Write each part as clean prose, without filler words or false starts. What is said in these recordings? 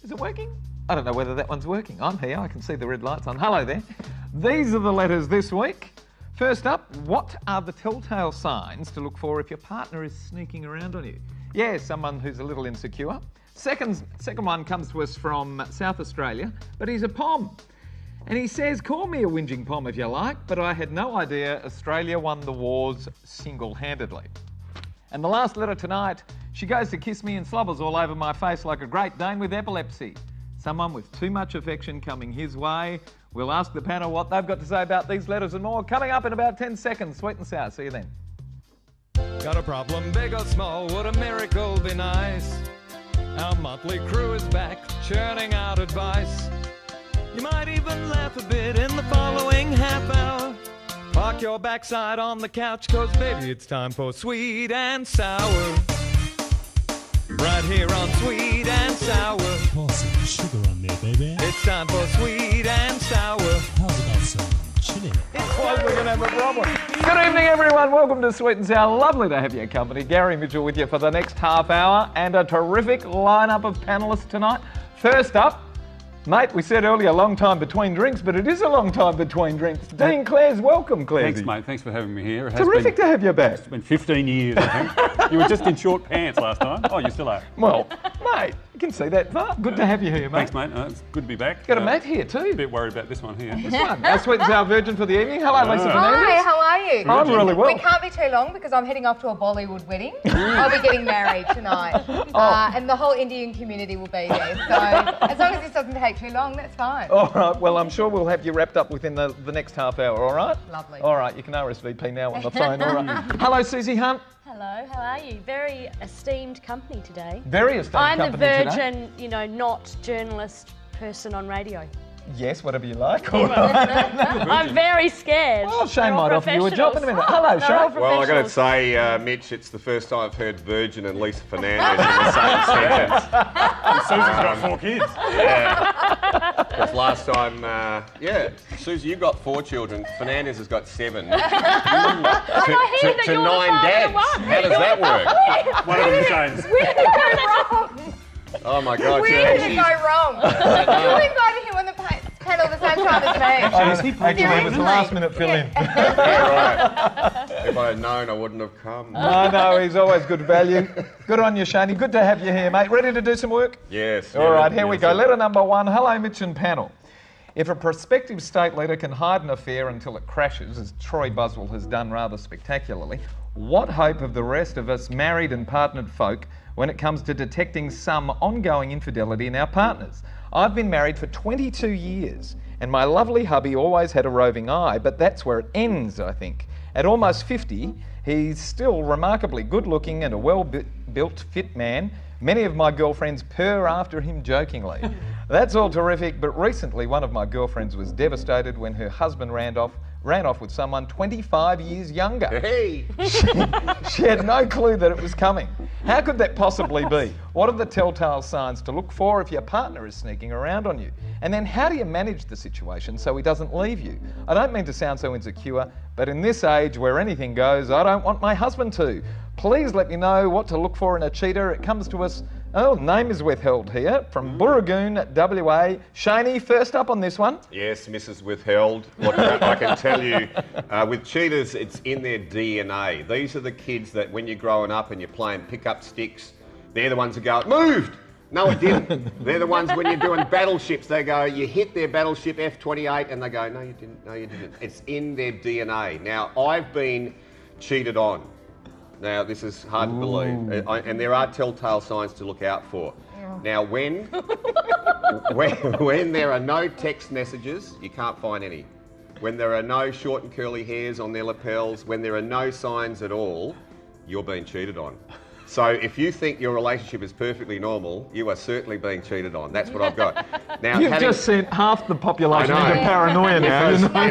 Is it working? I don't know whether that one's working. I'm here, I can see the red lights on. Hello there. These are the letters this week. First up, what are the telltale signs to look for if your partner is sneaking around on you? Yeah, someone who's a little insecure. Second one comes to us from South Australia, but he's a pom. And he says, call me a whinging pom if you like, but I had no idea Australia won the wars single-handedly. And the last letter tonight, she goes to kiss me and slobbers all over my face like a Great Dane with epilepsy. Someone with too much affection coming his way. We'll ask the panel what they've got to say about these letters and more. Coming up in about 10 seconds. Sweet and sour. See you then. Got a problem, big or small, would a miracle be nice? Our monthly crew is back, churning out advice. You might even laugh a bit in the following half hour. Park your backside on the couch, cause baby it's time for Sweet and Sour. Right here on Sweet and Sour. Pour some sugar on there, baby. It's time for Sweet and Sour. How's about some chili? Well, we're going to have a problem. Good evening, everyone. Welcome to Sweet and Sour. Lovely to have your company. Gary Mitchell with you for the next half hour and a terrific lineup of panellists tonight. First up, mate, we said earlier, long time between drinks, but it is a long time between drinks. Dean Clares, welcome, Clare. Thanks, mate. Thanks for having me here. Terrific to have you back. It's been 15 years, I think. You were just in short pants last time. Oh, you still are. Well, mate, you can see that far. Good to have you here, mate. Thanks, mate. It's good to be back. Got a mate here too. A bit worried about this one here. This one, our Sweet and Sour virgin for the evening. Hello, Lisa Fernandez. Hi, how are you? I'm really well. We can't be too long because I'm heading off to a Bollywood wedding. I'll be getting married tonight. And the whole Indian community will be there. So as long as this doesn't take too long, that's fine. All right, well, I'm sure we'll have you wrapped up within the next half hour, all right? Lovely. All right, you can RSVP now on the phone, all right. Hello, Suzie Hunt. Hello, how are you? Very esteemed company today. Very esteemed I'm company the today. virgin, you know, not journalist person on radio. Yes, whatever you like. All right. I'm very scared. Well, Shane They're all might offer you a job in a minute. Hello, They're all Shane. Well, I got to professionals. say, Mitch, it's the first time I've heard Virgin and Lisa Fernandez in the same sentence. Susie's got 4 kids. Yeah. Because last time, Suzie, you've got 4 children. Fernandez has got 7. I hear that to you're 9 the father dads. of one. How does that work? One of them Shane's. Where did it go wrong? Oh my God. Where did it go wrong? You invited him on the panel the same time as me. Actually, it was the last minute fill in. Yeah, right. If I had known, I wouldn't have come. No, he's always good value. Good on you, Shaney. Good to have you here, mate. Ready to do some work? Yes. All right, here we go. Letter number 1. Hello, Mitch and panel. If a prospective state leader can hide an affair until it crashes, as Troy Buswell has done rather spectacularly, what hope have the rest of us married and partnered folk when it comes to detecting some ongoing infidelity in our partners? I've been married for 22 years and my lovely hubby always had a roving eye, but that's where it ends, I think. At almost 50, he's still remarkably good looking and a well-built, fit man. Many of my girlfriends purr after him jokingly. That's all terrific, but recently one of my girlfriends was devastated when her husband ran off with someone 25 years younger. Hey! She had no clue that it was coming. How could that possibly be? What are the telltale signs to look for if your partner is sneaking around on you? And then how do you manage the situation so he doesn't leave you? I don't mean to sound so insecure, but in this age where anything goes, I don't want my husband to. Please let me know what to look for in a cheater. It comes to us, name is withheld here, from Burragoon, WA. Shaney, first up on this one. Yes, Mrs. Withheld. Look, I can tell you, with cheaters, it's in their DNA. These are the kids that when you're growing up and you're playing pick-up sticks, they're the ones that go, moved! No, it didn't. They're the ones when you're doing battleships, they go, you hit their battleship F-28 and they go, no, you didn't, no, you didn't. It's in their DNA. Now, I've been cheated on. Now, this is hard to believe, and there are telltale signs to look out for. Yeah. Now, when there are no text messages, you can't find any. When there are no short and curly hairs on their lapels, when there are no signs at all, you're being cheated on. So if you think your relationship is perfectly normal, you are certainly being cheated on. That's what I've got. Now, You've just sent half the population into paranoia now. Because isn't it?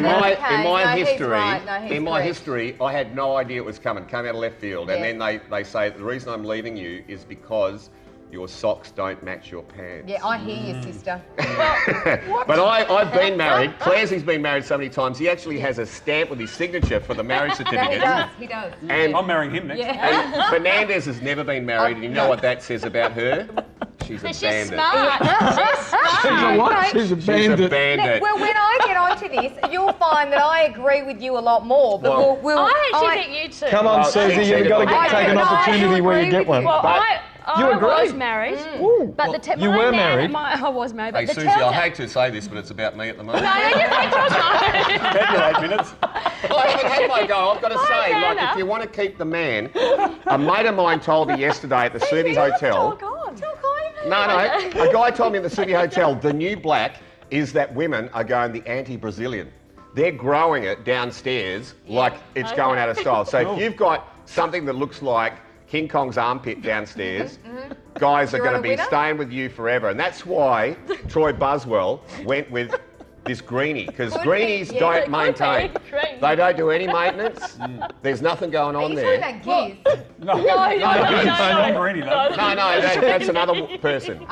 in my he's history, I had no idea it was coming. Came out of left field, Yeah. and then they say the reason I'm leaving you is because your socks don't match your pants. Yeah, I hear you, sister. But I've been married. Claire's been married so many times. He actually has a stamp with his signature for the marriage certificate. He does. And I'm marrying him next. and Fernandez has never been married, and you know what that says about her? She she's a But she's bandit. smart. She's smart. She's a what? She's a She's bandit. a bandit. Well, when I get onto this, you'll find that I agree with you a lot more. But Well, I actually think you two. Come on, Well, Susie, she you've got to cheated on take an me. opportunity I where you agree get with one. you. Well, I You agree? was married. Ooh. But Well, the you were married. I was married. But Hey, the Susie, I hate to say this, but it's about me at the moment. No, you can talk. Had your 8 minutes. Well, I haven't had my go. I've got to say, like, Anna. if you want to keep the man, a mate of mine told me yesterday at the Suzie Hotel. Talk on. No, a guy told me at the Suzie Hotel, the new black is that women are going the anti-Brazilian. They're growing it downstairs like it's going out of style. So if you've got something that looks like King Kong's armpit downstairs, guys are You're going on to a be winner? staying with you forever. And that's why Troy Buswell went with this greenie, because Could be, greenies yeah. don't Could be, maintain. greenie. They don't do any maintenance. There's nothing going Are on you there. talking about Giz? No, no, Greenie, though. No, that's another person.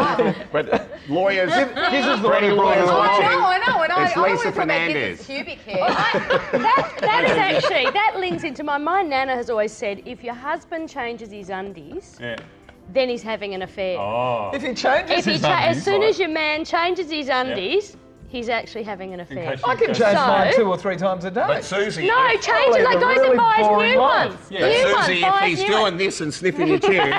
But lawyers, This is the for any one who brought lawyers us Oh, watching, I know, and it's I Lisa was talking about Fernandez. Giz's pubic hair. That is actually, that links into my nana has always said, if your husband changes his undies, Yeah. then he's having an affair. Oh. If he changes If he his as undies, soon as your man changes his undies, he's actually having an affair. case I can change So- mine 2 or 3 times a day. But Susie, No, if, change it. Like Probably goes a and buys really boring new life. ones. Yeah. New ones, Susie, if buys he's new doing ones. this and sniffing your chin,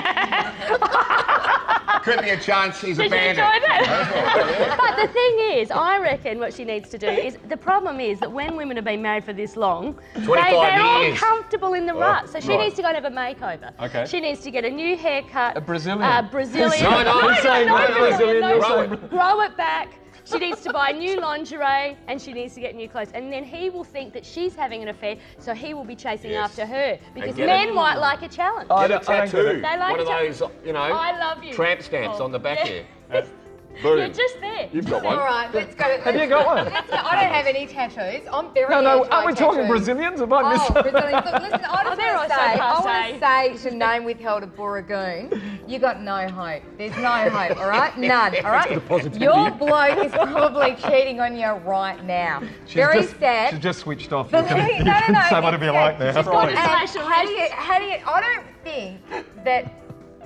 could be a chance he's a Did you bandit. enjoy that? But the thing is, I reckon what she needs to do is, the problem is that when women have been married for this long, 25 they're all years. comfortable in the rut. So she right. needs to go and have a makeover. Okay. She needs to get a new haircut. A Brazilian. Brazilian. No, He's saying no, not no, Brazilian, no, you're no. saying- Grow it back. She needs to buy new lingerie and she needs to get new clothes. And then he will think that she's having an affair, so he will be chasing Yes. after her. Because get men it. might like a challenge. I Get a don't get tattoo. it. They like One of each other. those, you know, I love you. tramp stamps Oh, on the back yeah. here. You're Boom. just there. You've got one. All right, let's go. Have you got one? I don't have any tattoos. I'm very No, anti aren't we talking tattoos. Brazilians? Have I missed Oh, something? Brazilians. Look, listen, I they're just also want to say to name withheld of Booragoon, you got no hope. There's no hope, all right? None, all right? Your bloke is probably cheating on you right now. Very She's sad. just switched off. But You no, can, no, you can no, say whatever you it's like sad. now. got it. And Social how do you, I don't think that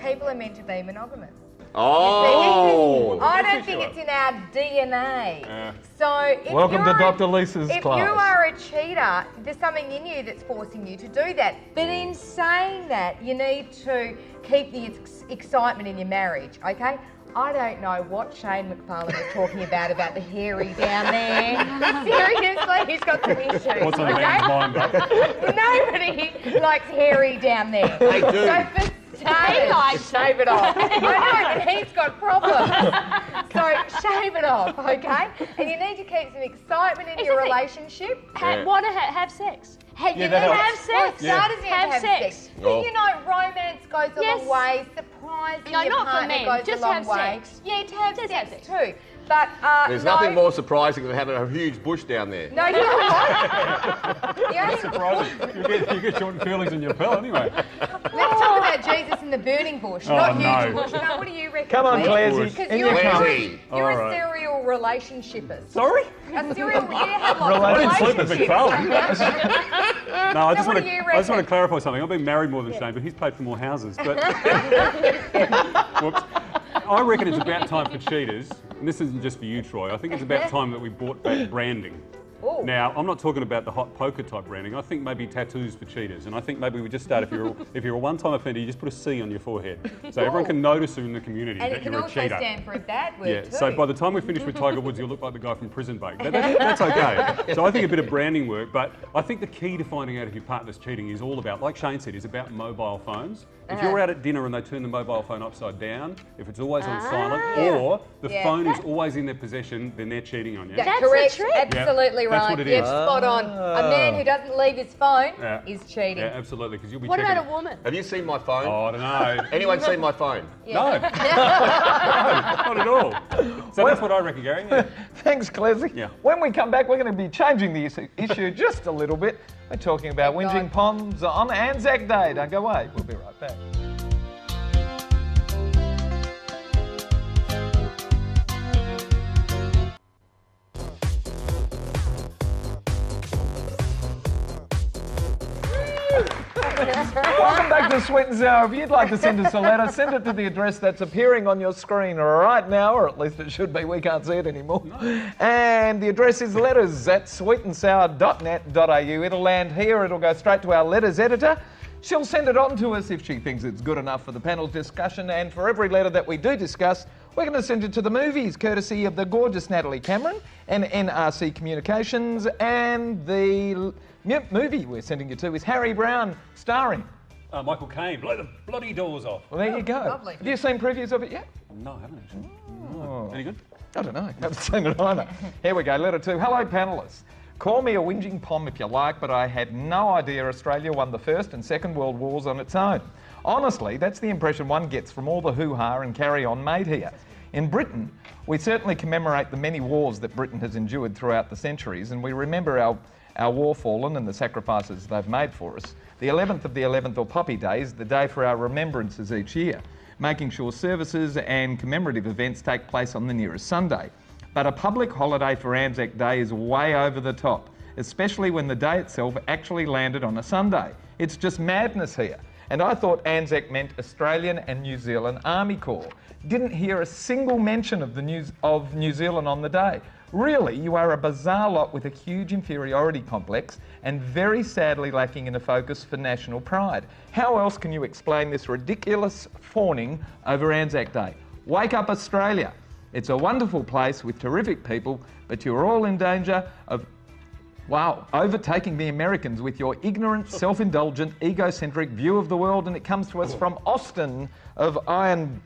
people are meant to be monogamous. Oh. I don't think it's in our DNA. So if Welcome to you're Dr. Lisa's if class. you are a cheater, there's something in you that's forcing you to do that. But in saying that, you need to keep the excitement in your marriage, okay? I don't know what Shane McFarlane was talking about the hairy down there. Seriously, he's got some issues. What's on the okay? man's mind, though? Nobody likes hairy down there. They do. So for starters, shave it off. I know, but he's got problems. So shave it off, okay? And you need to keep some excitement in your Exactly. relationship. Want to have sex. Hey, you Yeah, need that to helps. have sex. Yeah. Starters need Have to have sex. sex. Oh. You know, romance goes a Yes. long way. Surprising No, your not for partner men. goes Just a long have way. sex. Yeah, to have Just sex have sex. too. But There's no, nothing more surprising than having a huge bush down there. No, you know what? The only- Surprising. You get short and curlies in your pill anyway. Let's talk about Jesus in the burning bush, Oh, not huge no. bush. No, what do you reckon? Come on, Claire? Clairsy. Because In you're, your car. Clairsy. you're All a right. serial relationshipper. Sorry? A serial, you have lots I of didn't sleep with relationships. McFarlane. No, I just what want do you to reckon? clarify something. I've been married more than Shane, but he's paid for more houses. But whoops. I reckon it's about time for cheaters, and this isn't just for you, Troy. I think it's about time that we brought back branding. Ooh. Now, I'm not talking about the hot poker type branding. I think maybe tattoos for cheaters, and I think maybe we just start if you're a one-time offender, you just put a C on your forehead, so everyone can notice you in the community And that it can you're a also cheater. stand for a bad word Yeah, too. so by the time we finish with Tiger Woods, you'll look like the guy from Prison Break. That's okay. So I think a bit of branding work, but I think the key to finding out if your partner's cheating is all about, like Shane said, is about mobile phones. If you're out at dinner and they turn the mobile phone upside down, if it's always on silent, or the Yeah. phone is always in their possession, then they're cheating on you. That's That's the correct. trick. Absolutely Yeah, right. that's what it Yep, is. spot on. A man who doesn't leave his phone Yeah. is cheating. Yeah, absolutely, because you'll be What checking. about a woman? Have you seen my phone? Oh, I don't know. Anyone seen my phone? No. No, not at all. So that's what I reckon, Gary. Yeah. Thanks, Clairsy. Yeah. When we come back, we're going to be changing the issue just a little bit. We're talking about Thank whinging God. ponds on ANZAC Day. Don't go away. We'll be right back. Welcome back to Sweet and Sour. If you'd like to send us a letter, send it to the address that's appearing on your screen right now, or at least it should be. We can't see it anymore. And the address is letters@sweetandsour.net.au. It'll land here. It'll go straight to our letters editor. She'll send it on to us if she thinks it's good enough for the panel's discussion. And for every letter that we do discuss, we're going to send it to the movies, courtesy of the gorgeous Natalie Cameron and NRC Communications. And the movie we're sending you to is Harry Brown, starring Michael Caine. Blow the bloody doors off. Well, there you go. Lovely. Have you seen previews of it yet? No, I haven't actually. No. Any good? I don't know. Haven't seen it either. Here we go. Letter 2. Hello, panellists. Call me a whinging pom if you like, but I had no idea Australia won the First and Second World Wars on its own. Honestly, that's the impression one gets from all the hoo-ha and carry-on made here. In Britain, we certainly commemorate the many wars that Britain has endured throughout the centuries, and we remember our war fallen and the sacrifices they've made for us. The 11th of the 11th, or Poppy Day, is the day for our remembrances each year, making sure services and commemorative events take place on the nearest Sunday. But a public holiday for ANZAC Day is way over the top, especially when the day itself actually landed on a Sunday. It's just madness here. And I thought ANZAC meant Australian and New Zealand Army Corps. Didn't hear a single mention of New Zealand on the day. Really, you are a bizarre lot with a huge inferiority complex and very sadly lacking in a focus for national pride. How else can you explain this ridiculous fawning over ANZAC Day? Wake up, Australia. It's a wonderful place with terrific people, but you're all in danger of, overtaking the Americans with your ignorant, self-indulgent, egocentric view of the world. And it comes to us from Austin of Iron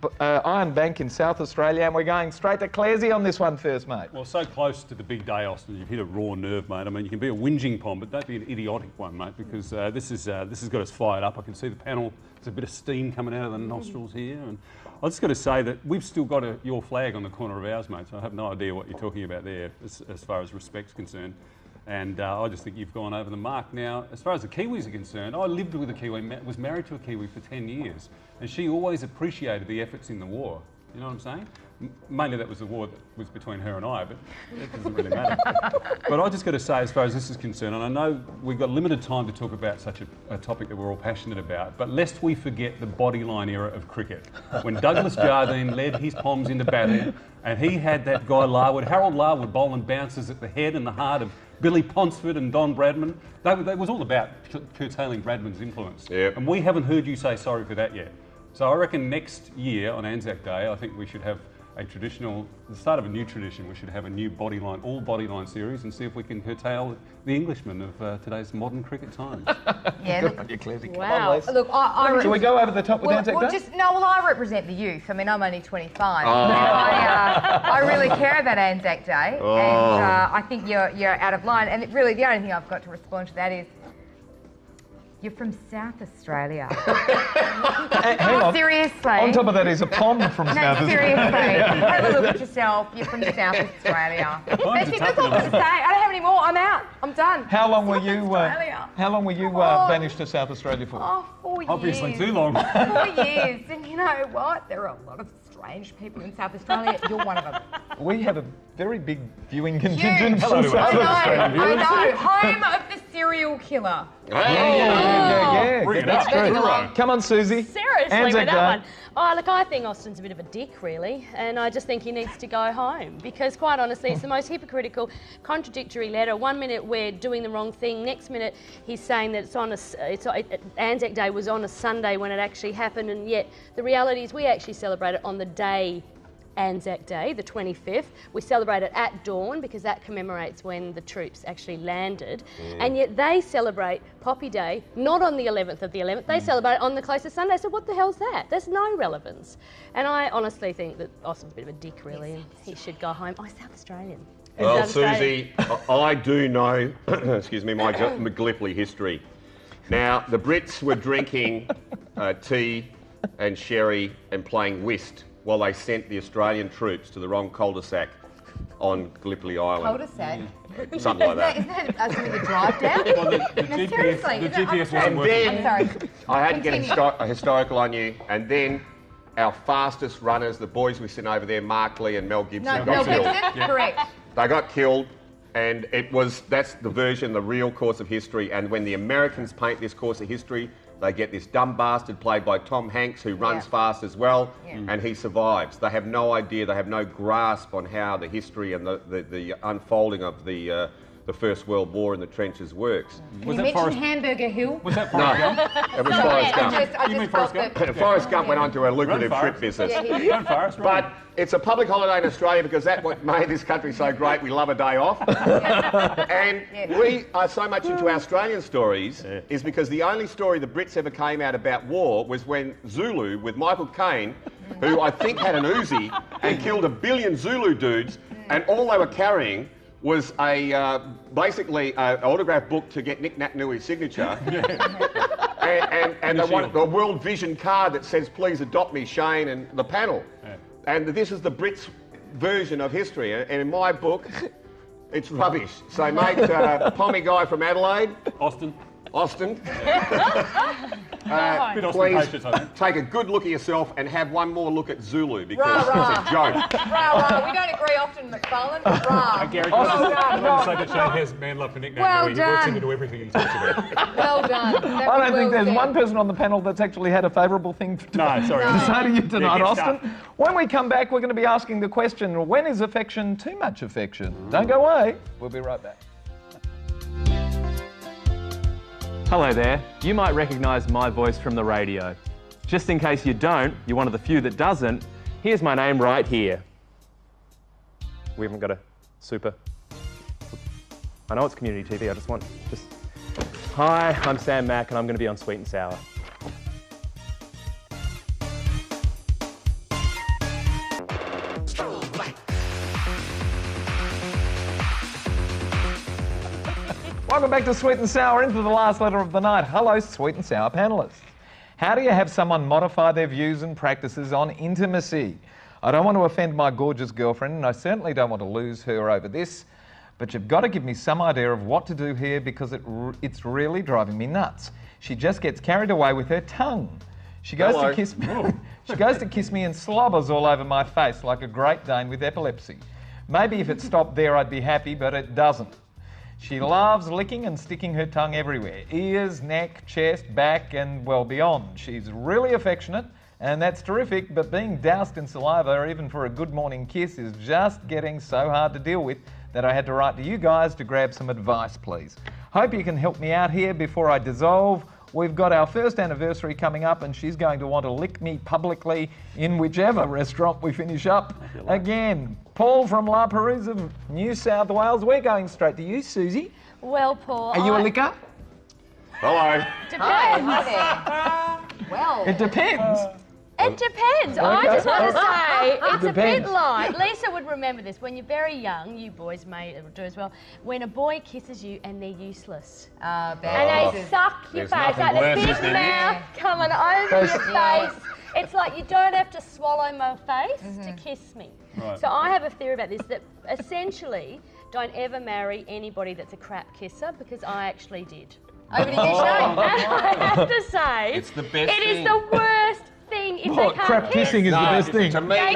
Bank in South Australia, and we're going straight to Claresy on this one first, mate. Well, so close to the big day, Austin. You've hit a raw nerve, mate. I mean, you can be a whinging pom, but don't be an idiotic one, mate, because this has got us fired up. I can see the panel. There's a bit of steam coming out of the nostrils here, and I just got to say that we've still got your flag on the corner of ours, mate. So I have no idea what you're talking about there, as far as respect's concerned. And I just think you've gone over the mark. Now, as far as the Kiwis are concerned, I lived with a Kiwi, was married to a Kiwi for 10 years, and she always appreciated the efforts in the war. You know what I'm saying? Mainly that was the war that was between her and I, but that doesn't really matter. But I just got to say, as far as this is concerned, and I know we've got limited time to talk about such a topic that we're all passionate about, but lest we forget the bodyline era of cricket, when Douglas Jardine led his Poms into battle, and he had that guy Harold Larwood bowling bounces at the head and the heart of Billy Ponsford and Don Bradman. That was all about curtailing Bradman's influence. Yep. And we haven't heard you say sorry for that yet. So I reckon next year on ANZAC Day, I think we should have the start of a new tradition. We should have a new all bodyline series and see if we can curtail the Englishmen of today's modern cricket times. Yeah, Good look, on you, Claresy. Wow. Come on, Les. Shall we go over the top with ANZAC Day? I represent the youth. I mean, I'm only 25. And I really care about ANZAC Day, and I think you're out of line. And really, the only thing I've got to respond to that is, you're from South Australia. Hang on. Seriously. On top of that is a pom from South Australia. Seriously. Have a look at yourself. You're from South Australia. That's all I've got to say. I don't have any more. I'm out. I'm done. How long were you? Australia. How long were you banished to South Australia for? Oh, 4 years. Obviously too long. 4 years. And you know what? There are a lot of strange people in South Australia. You're one of them. We have a very big viewing contingent Huge. from South Australia. I know. Home of the serial killer. Yeah. Bring it That's up. true. Come on, Suzie. Seriously, ANZAC with Day. that one. Oh, look, I think Austin's a bit of a dick, really, and I just think he needs to go home because, quite honestly, it's the most hypocritical, contradictory letter. 1 minute we're doing the wrong thing, next minute he's saying that ANZAC Day was on a Sunday when it actually happened, and yet the reality is we actually celebrate it on the day ANZAC Day, the 25th. We celebrate it at dawn because that commemorates when the troops actually landed. And yet they celebrate Poppy Day, not on the 11th of the 11th. They celebrate it on the closest Sunday. So what the hell's that? There's no relevance. And I honestly think that Austin's a bit of a dick, really, and he should go home. Oh, he's South Australian. Well, Suzie, I do know, excuse me, my Gallipoli history. Now, the Brits were drinking tea and sherry and playing whist while they sent the Australian troops to the wrong cul-de-sac on Gallipoli Island. Cul-de-sac. Something like that. Isn't that something to drive down? Well, the No, seriously, GPS, the isn't it? GPS wasn't And working. I'm then sorry. I had to get Continue. a historical on you, and then our fastest runners, the boys we sent over there, Mark Lee and Mel Gibson, No, got Mel killed. Gibson? Correct. They got killed, and that's the version, the real course of history. And when the Americans paint this course of history, They get this dumb bastard played by Tom Hanks who runs fast as well, and he survives. They have no idea, they have no grasp on how the history and the unfolding of the First World War in the trenches works. Can you mention Hamburger Hill? Was that Forrest Gump? It was Forrest Gump. You mean Forrest Gump? Forrest Gump went on to a lucrative shrimp business. Run, Forrest, run. But it's a public holiday in Australia because that's what made this country so great. We love a day off. And we are so much into Australian stories is because the only story the Brits ever came out about war was when Zulu, with Michael Caine, who I think had an Uzi and killed 1 billion Zulu dudes, and all they were carrying was basically an autograph book to get Nick Naitanui signature. and they wanted a World Vision card that says, please adopt me, Shane, and the panel. And this is the Brits' version of history. And in my book, it's rubbish. So, mate, Pommy guy from Adelaide. Austin. Please take a good look at yourself and have one more look at Zulu because it's a joke. We don't agree often, McFarlane, but rah. Gary, I want to say that Shane has man love for Nick Naitanui. He works into everything he talks about. Well done. I don't think there's one person on the panel that's actually had a favourable thing to say to you tonight, Austin. When we come back, we're going to be asking the question, when is affection too much affection? Don't go away. We'll be right back. Hello there. You might recognise my voice from the radio. Just in case you don't, you're one of the few that doesn't, here's my name right here. We haven't got a super... I know it's community TV, I just want... Hi, I'm Sam Mack and I'm going to be on Sweet and Sour. Welcome back to Sweet and Sour, into the last letter of the night. Hello, Sweet and Sour panellists. How do you have someone modify their views and practices on intimacy? I don't want to offend my gorgeous girlfriend, and I certainly don't want to lose her over this, but you've got to give me some idea of what to do here because it's really driving me nuts. She just gets carried away with her tongue. She goes to kiss me. She goes to kiss me and slobbers all over my face like a Great Dane with epilepsy. Maybe if it stopped there, I'd be happy, but it doesn't. She loves licking and sticking her tongue everywhere. Ears, neck, chest, back and well beyond. She's really affectionate and that's terrific, but being doused in saliva even for a good morning kiss is just getting so hard to deal with that I had to write to you guys to grab some advice, please. Hope you can help me out here before I dissolve. We've got our first anniversary coming up and she's going to want to lick me publicly in whichever restaurant we finish up. Again, Paul from La Perouse of New South Wales. We're going straight to you, Suzie. Well, Paul... Are you a licker? Hello. Depends. Well. It depends. It depends. I just want to say it's a Depends. bit like, Lisa would remember this, when you're very young, you boys may do as well, when a boy kisses you and they're useless. And they suck your face, like the big mouth coming over your face. It's like you don't have to swallow my face to kiss me. Right. So I have a theory about this, that essentially don't ever marry anybody that's a crap kisser, because I actually did. Over to you, Shane. And I have to say, It's the best it is thing. the worst thing if they can't Crap kiss. kissing is the best thing. To me, They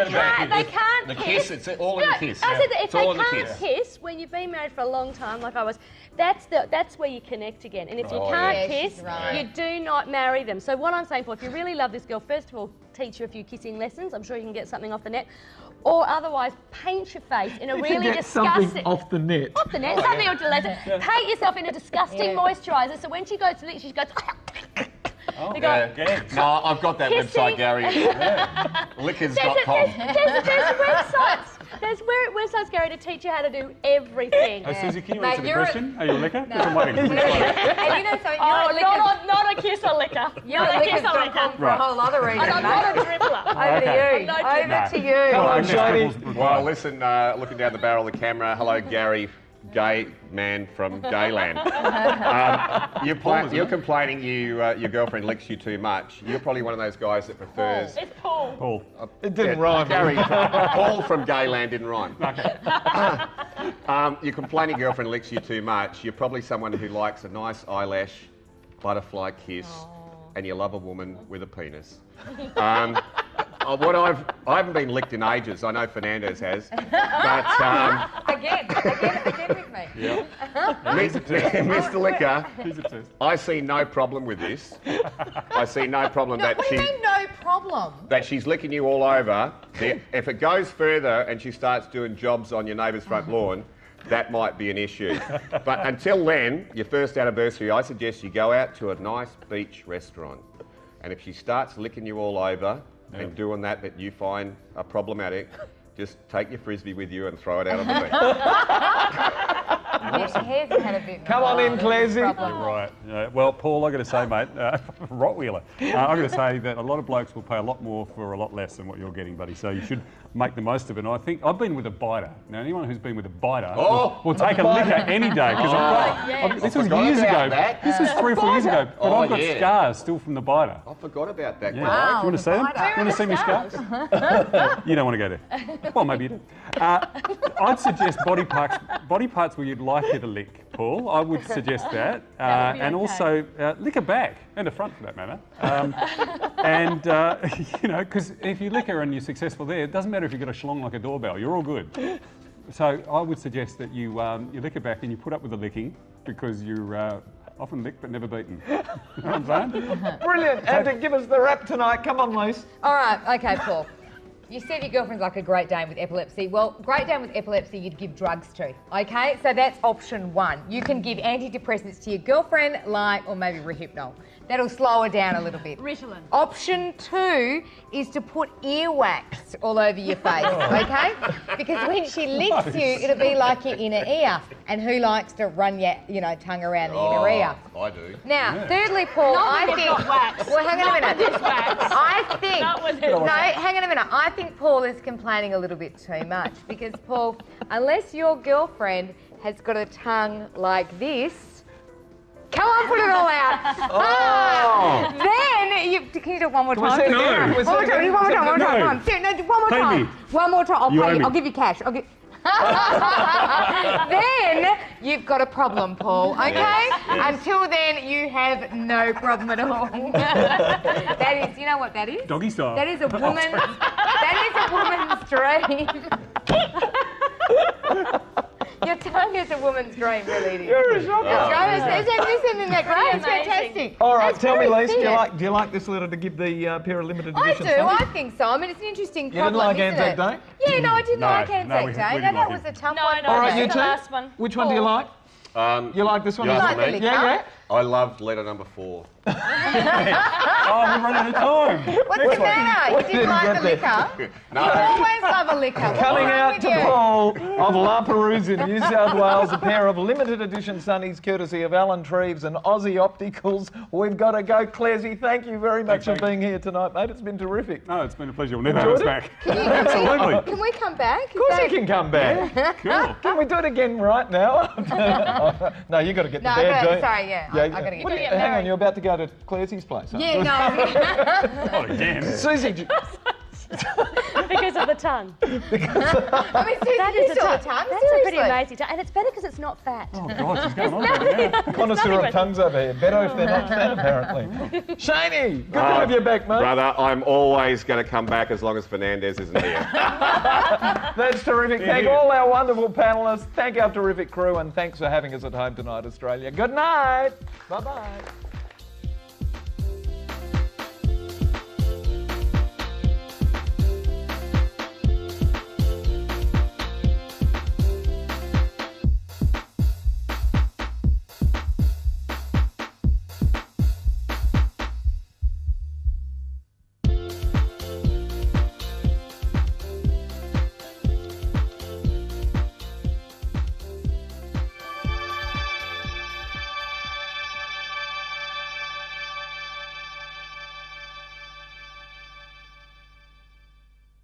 can't the kiss. kiss, it's all in the kiss. I said that if It's all they in the can't kiss when you've been married for a long time, like I was, that's where you connect again. And if you can't Yeah, she's kiss, right. you do not marry them. So what I'm saying, Paul, if you really love this girl, first of all, teach her a few kissing lessons. I'm sure you can get something off the net. Or otherwise, paint your face in a really Get disgusting... something off the net. Off the net, something off the lesson. Paint yourself in a disgusting moisturiser, so when she goes to lick, she goes... You go, No, I've got that Kissing. website, Gary. Lickers.com. There's websites. There's websites, Gary, to teach you how to do everything. Hey, Suzie, can you Mate, answer the you're a- question? Are you a licker? I'm waiting. And you know something, Not a kisser licker. you're a lickers.com for a whole other reason, And I'm not a dribbler. Over to you. No Over to you. Come on, Shady. Well, listen, looking down the barrel of the camera, hello, Gary, gay man from Gayland. You're complaining your girlfriend licks you too much. You're probably one of those guys that prefers... It's Paul. Paul. It didn't rhyme. Gary, Paul from Gayland didn't rhyme. You're complaining your girlfriend licks you too much. You're probably someone who likes a nice eyelash, butterfly kiss, and you love a woman with a penis. I haven't been licked in ages. I know Fernandez has, but Again with me. Yeah. Mr. Licker, He's obsessed. I see no problem with this. I see no problem No, that what do she you mean no problem? that she's licking you all over. If it goes further and she starts doing jobs on your neighbour's front lawn, that might be an issue. But until then, your first anniversary, I suggest you go out to a nice beach restaurant. And if she starts licking you all over and doing that you find are problematic, just take your frisbee with you and throw it out on the beach. Here's had a bit. Come on in, Clazy. You're right. Well, Paul, I've got to say, mate, Rottweiler, I've got to say that a lot of blokes will pay a lot more for a lot less than what you're getting, buddy. So you should make the most of it. And I think I've been with a biter. Now, anyone who's been with a biter will take a liquor any day. Because this was years ago. This was 3 or 4 years ago. But I've got scars still from the biter. I forgot about that. Yeah. Wow, Do you want to see them? the Do you want to see me scars? You don't want to go there. Well, maybe you do. I'd suggest body parts where you'd like her to lick, Paul. I would suggest that. And also lick her back, and the front for that matter. You know, because if you lick her and you're successful there, it doesn't matter if you've got a schlong like a doorbell, you're all good. So I would suggest that you lick her back and you put up with the licking because you're often licked but never beaten. You know what I'm saying? Brilliant. And to give us the rap tonight, come on, Lise. All right, okay, Paul. You said your girlfriend's like a Great Dane with epilepsy. Well, Great Dane with epilepsy you'd give drugs to, okay? So that's option 1. You can give antidepressants to your girlfriend, or maybe Rehypnol. That'll slow her down a little bit. Ritalin. Option 2 is to put earwax all over your face, okay? Because when she licks you, it'll be like your inner ear. And who likes to run your, tongue around the inner ear? I do. Now, thirdly, Paul, I think... Well, hang on a minute. I think... No, hang on a minute. I think Paul is complaining a little bit too much because, Paul, unless your girlfriend has got a tongue like this... Come on, put it all out. Then can you do it one more time? One more time. One more time. I'll pay you. I'll give you cash. Then you've got a problem, Paul. Okay? Yes. Until then, you have no problem at all. That is, you know what that is? Doggy style. That is a woman. That is a woman's dream. Your tongue is a woman's dream, really. It is. You're a shocker. Isn't that great? It's fantastic. All right, That's tell me, very Lise, fair. do you like this letter to give the pair of limited I edition do. stuff? I think so. I mean, it's an interesting You didn't problem, like isn't Anzac it? Day? Yeah, no, I didn't No, like no, Anzac we Day. didn't No, that like was it. a tough No, one. no, All right, no, you the two? last one. Which one do you like? You like this one? You like ask the me? liquor? Yeah. I loved letter number 4. Oh, we've run out of time. What's the matter? You didn't like the get there. liquor? No. You always love a liquor. What's Coming wrong out with to you? Paul of La Perouse in New South Wales, a pair of limited edition sunnies courtesy of Alan Treves and Aussie Opticals. We've got to go. Clazy, thank you very much for being here tonight, mate. It's been terrific. No, it's been a pleasure. We'll never have us Enjoyed back. Absolutely. Can we come back? Of course you can come back. Cool. Can we do it again right now? No, you got to get to No, bed, don't you? sorry, yeah. I got to get What do back. you- Hang on, you're about to go to Clazy's place, aren't you? Yeah, no. Not again. Suzie, Because of the tongue. I mean, Susie, That you is a saw the tongue. tongue. That's a pretty seriously. amazing tongue. And it's better because it's not fat. Oh, God, she's going on about it now. connoisseur of tongues over here. Better if they're not fat, apparently. Shaney, good to have you back, mate. Brother, I'm always going to come back as long as Fernandez isn't here. That's terrific. Thank all our wonderful panellists. Thank our terrific crew, and thanks for having us at home tonight, Australia. Good night. Bye-bye.